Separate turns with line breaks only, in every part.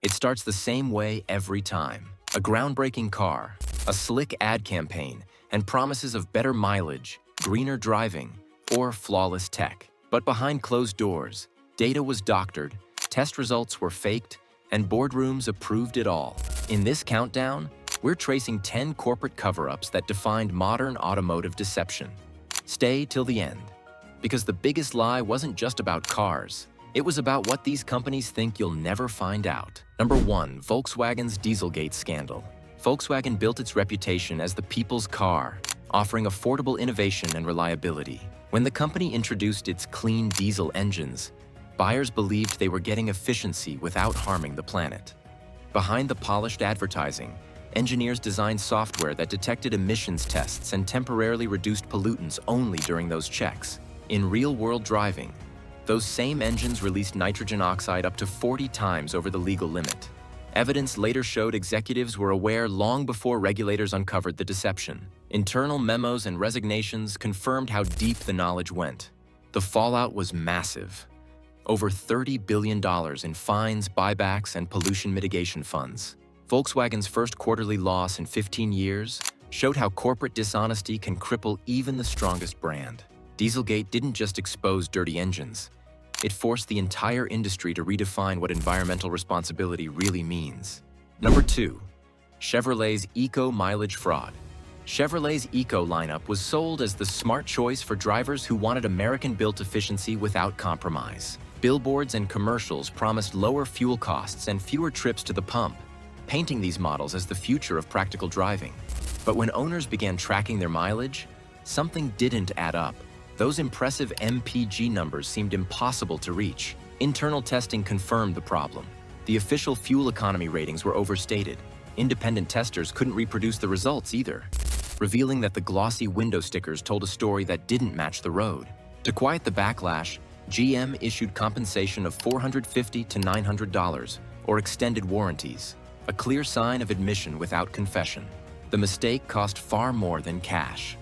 It starts the same way every time. A groundbreaking car, a slick ad campaign, and promises of better mileage, greener driving, or flawless tech. But behind closed doors, data was doctored, test results were faked, and boardrooms approved it all. In this countdown, we're tracing 10 corporate cover-ups that defined modern automotive deception. Stay till the end, because the biggest lie wasn't just about cars. It was about what these companies think you'll never find out. Number 1. Volkswagen's Dieselgate scandal. Volkswagen built its reputation as the people's car, offering affordable innovation and reliability. When the company introduced its clean diesel engines, buyers believed they were getting efficiency without harming the planet. Behind the polished advertising, engineers designed software that detected emissions tests and temporarily reduced pollutants only during those checks. In real-world driving, those same engines released nitrogen oxide up to 40 times over the legal limit. Evidence later showed executives were aware long before regulators uncovered the deception. Internal memos and resignations confirmed how deep the knowledge went. The fallout was massive. Over $30 billion in fines, buybacks, and pollution mitigation funds. Volkswagen's first quarterly loss in 15 years showed how corporate dishonesty can cripple even the strongest brand. Dieselgate didn't just expose dirty engines. It forced the entire industry to redefine what environmental responsibility really means. Number 2. Chevrolet's eco-mileage fraud. Chevrolet's Eco lineup was sold as the smart choice for drivers who wanted American-built efficiency without compromise. Billboards and commercials promised lower fuel costs and fewer trips to the pump, painting these models as the future of practical driving. But when owners began tracking their mileage, something didn't add up. Those impressive MPG numbers seemed impossible to reach. Internal testing confirmed the problem. The official fuel economy ratings were overstated. Independent testers couldn't reproduce the results either, revealing that the glossy window stickers told a story that didn't match the road. To quiet the backlash, GM issued compensation of $450 to $900, or extended warranties, a clear sign of admission without confession. The mistake cost far more than cash.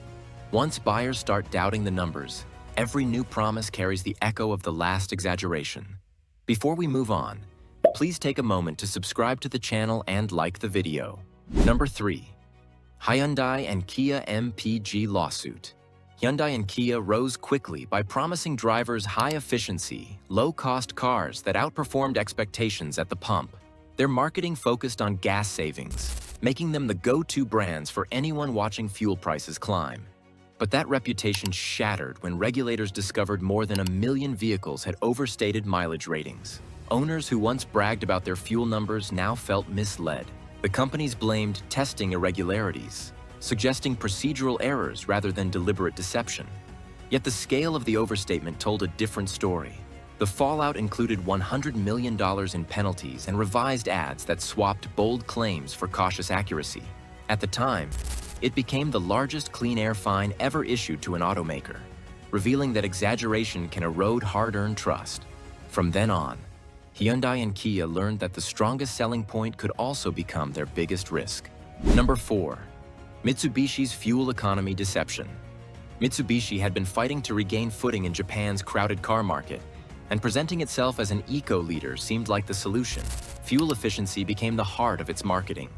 Once buyers start doubting the numbers, every new promise carries the echo of the last exaggeration. Before we move on, please take a moment to subscribe to the channel and like the video. Number 3. Hyundai and Kia MPG lawsuit. Hyundai and Kia rose quickly by promising drivers high-efficiency, low-cost cars that outperformed expectations at the pump. Their marketing focused on gas savings, making them the go-to brands for anyone watching fuel prices climb. But that reputation shattered when regulators discovered more than 1 million vehicles had overstated mileage ratings. Owners who once bragged about their fuel numbers now felt misled. The companies blamed testing irregularities, suggesting procedural errors rather than deliberate deception. Yet the scale of the overstatement told a different story. The fallout included $100 million in penalties and revised ads that swapped bold claims for cautious accuracy. At the time, it became the largest clean air fine ever issued to an automaker, revealing that exaggeration can erode hard-earned trust. From then on, Hyundai and Kia learned that the strongest selling point could also become their biggest risk. Number 4. Mitsubishi's fuel economy deception. Mitsubishi had been fighting to regain footing in Japan's crowded car market, and presenting itself as an eco-leader seemed like the solution. Fuel efficiency became the heart of its marketing,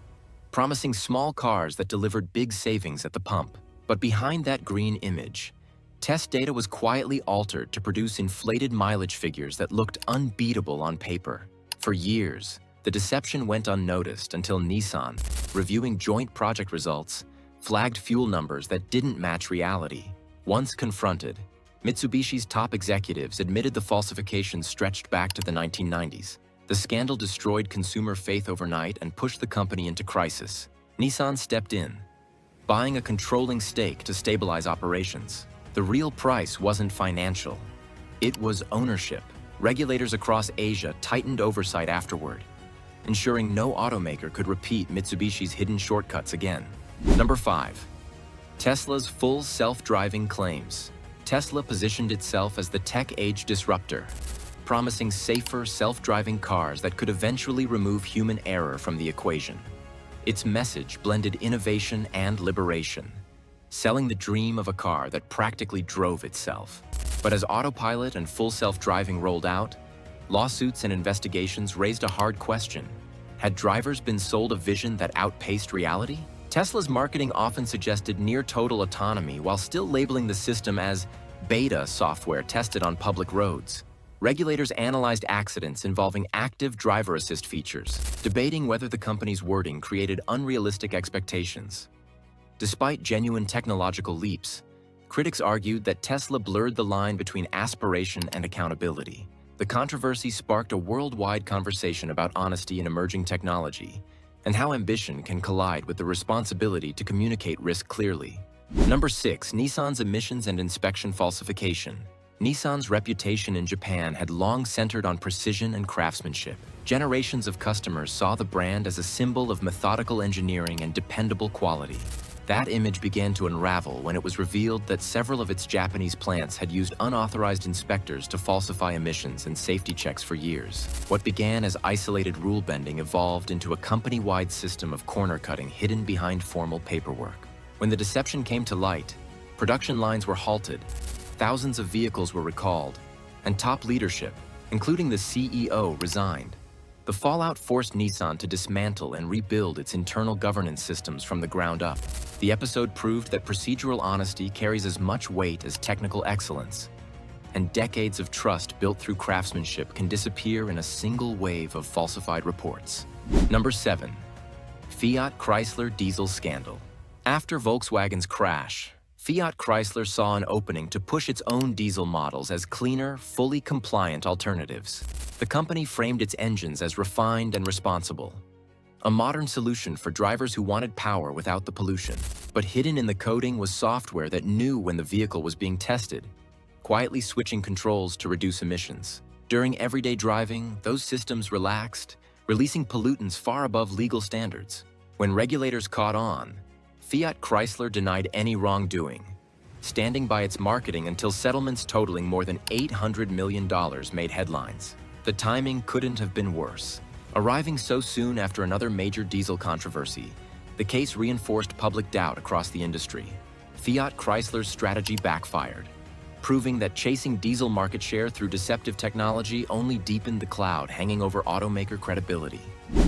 promising small cars that delivered big savings at the pump. But behind that green image, test data was quietly altered to produce inflated mileage figures that looked unbeatable on paper. For years, the deception went unnoticed until Nissan, reviewing joint project results, flagged fuel numbers that didn't match reality. Once confronted, Mitsubishi's top executives admitted the falsifications stretched back to the 1990s. The scandal destroyed consumer faith overnight and pushed the company into crisis. Nissan stepped in, buying a controlling stake to stabilize operations. The real price wasn't financial. It was ownership. Regulators across Asia tightened oversight afterward, ensuring no automaker could repeat Mitsubishi's hidden shortcuts again. Number 5. Tesla's full self-driving claims. Tesla positioned itself as the tech-age disruptor, promising safer, self-driving cars that could eventually remove human error from the equation. Its message blended innovation and liberation, selling the dream of a car that practically drove itself. But as autopilot and full self-driving rolled out, lawsuits and investigations raised a hard question. Had drivers been sold a vision that outpaced reality? Tesla's marketing often suggested near-total autonomy while still labeling the system as beta software tested on public roads. Regulators analyzed accidents involving active driver assist features, debating whether the company's wording created unrealistic expectations. Despite genuine technological leaps, critics argued that Tesla blurred the line between aspiration and accountability. The controversy sparked a worldwide conversation about honesty in emerging technology and how ambition can collide with the responsibility to communicate risk clearly. Number 6. Nissan's emissions and inspection falsification. Nissan's reputation in Japan had long centered on precision and craftsmanship. Generations of customers saw the brand as a symbol of methodical engineering and dependable quality. That image began to unravel when it was revealed that several of its Japanese plants had used unauthorized inspectors to falsify emissions and safety checks for years. What began as isolated rule bending evolved into a company-wide system of corner cutting hidden behind formal paperwork. When the deception came to light, production lines were halted, thousands of vehicles were recalled, and top leadership, including the CEO, resigned. The fallout forced Nissan to dismantle and rebuild its internal governance systems from the ground up. The episode proved that procedural honesty carries as much weight as technical excellence, and decades of trust built through craftsmanship can disappear in a single wave of falsified reports. Number 7. Fiat Chrysler diesel scandal. After Volkswagen's crash, Fiat Chrysler saw an opening to push its own diesel models as cleaner, fully compliant alternatives. The company framed its engines as refined and responsible, a modern solution for drivers who wanted power without the pollution. But hidden in the coding was software that knew when the vehicle was being tested, quietly switching controls to reduce emissions. During everyday driving, those systems relaxed, releasing pollutants far above legal standards. When regulators caught on, Fiat Chrysler denied any wrongdoing, standing by its marketing until settlements totaling more than $800 million made headlines. The timing couldn't have been worse. Arriving so soon after another major diesel controversy, the case reinforced public doubt across the industry. Fiat Chrysler's strategy backfired, proving that chasing diesel market share through deceptive technology only deepened the cloud hanging over automaker credibility.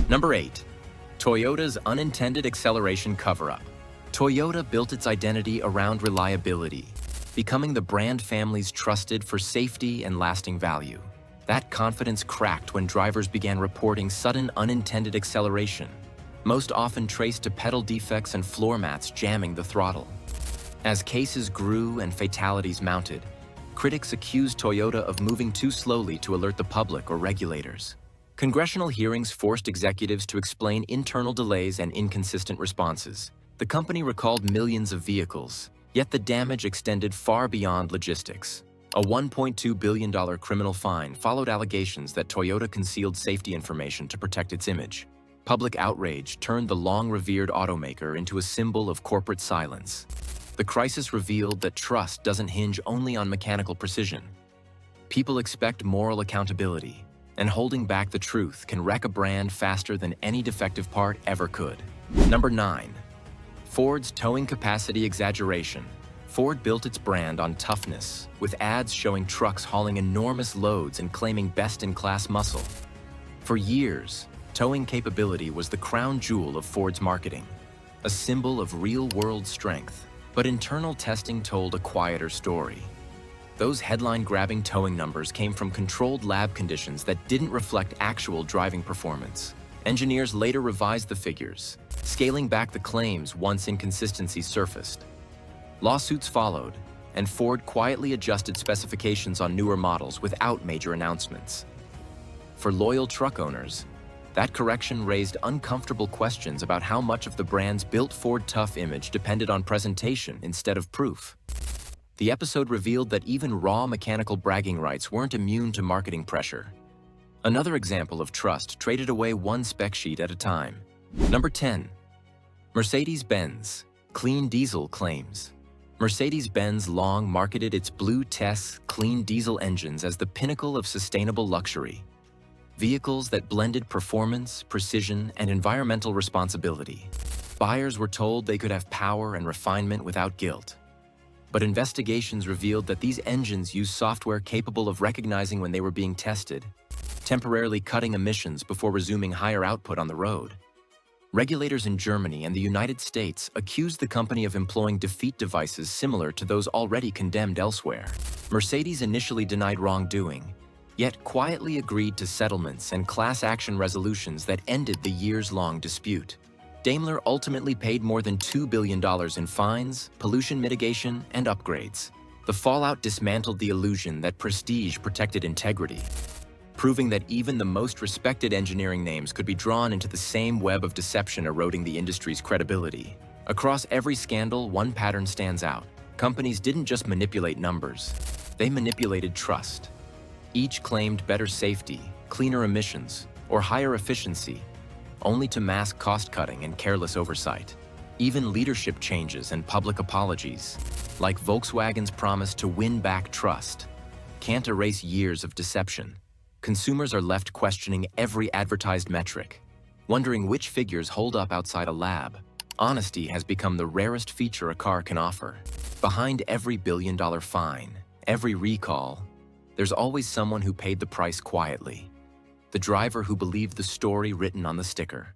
Number 8. Toyota's unintended acceleration cover-up. Toyota built its identity around reliability, becoming the brand family's trusted for safety and lasting value. That confidence cracked when drivers began reporting sudden unintended acceleration, most often traced to pedal defects and floor mats jamming the throttle. As cases grew and fatalities mounted, critics accused Toyota of moving too slowly to alert the public or regulators. Congressional hearings forced executives to explain internal delays and inconsistent responses. The company recalled millions of vehicles, yet the damage extended far beyond logistics. A $1.2 billion criminal fine followed allegations that Toyota concealed safety information to protect its image. Public outrage turned the long-revered automaker into a symbol of corporate silence. The crisis revealed that trust doesn't hinge only on mechanical precision. People expect moral accountability, and holding back the truth can wreck a brand faster than any defective part ever could. Number 9. Ford's towing capacity exaggeration. Ford built its brand on toughness, with ads showing trucks hauling enormous loads and claiming best-in-class muscle. For years, towing capability was the crown jewel of Ford's marketing, a symbol of real-world strength. But internal testing told a quieter story. Those headline-grabbing towing numbers came from controlled lab conditions that didn't reflect actual driving performance. Engineers later revised the figures, scaling back the claims once inconsistencies surfaced. Lawsuits followed, and Ford quietly adjusted specifications on newer models without major announcements. For loyal truck owners, that correction raised uncomfortable questions about how much of the brand's built Ford tough image depended on presentation instead of proof. The episode revealed that even raw mechanical bragging rights weren't immune to marketing pressure. Another example of trust traded away one spec sheet at a time. Number 10. Mercedes-Benz clean diesel claims. Mercedes-Benz long marketed its Blue Tess clean diesel engines as the pinnacle of sustainable luxury. Vehicles that blended performance, precision, and environmental responsibility. Buyers were told they could have power and refinement without guilt. But investigations revealed that these engines used software capable of recognizing when they were being tested, temporarily cutting emissions before resuming higher output on the road. Regulators in Germany and the United States accused the company of employing defeat devices similar to those already condemned elsewhere. Mercedes initially denied wrongdoing, yet quietly agreed to settlements and class action resolutions that ended the years-long dispute. Daimler ultimately paid more than $2 billion in fines, pollution mitigation, and upgrades. The fallout dismantled the illusion that prestige protected integrity, proving that even the most respected engineering names could be drawn into the same web of deception, eroding the industry's credibility. Across every scandal, one pattern stands out. Companies didn't just manipulate numbers, they manipulated trust. Each claimed better safety, cleaner emissions, or higher efficiency, only to mask cost-cutting and careless oversight. Even leadership changes and public apologies, like Volkswagen's promise to win back trust, can't erase years of deception. Consumers are left questioning every advertised metric, wondering which figures hold up outside a lab. Honesty has become the rarest feature a car can offer. Behind every billion-dollar fine, every recall, there's always someone who paid the price quietly. The driver who believed the story written on the sticker.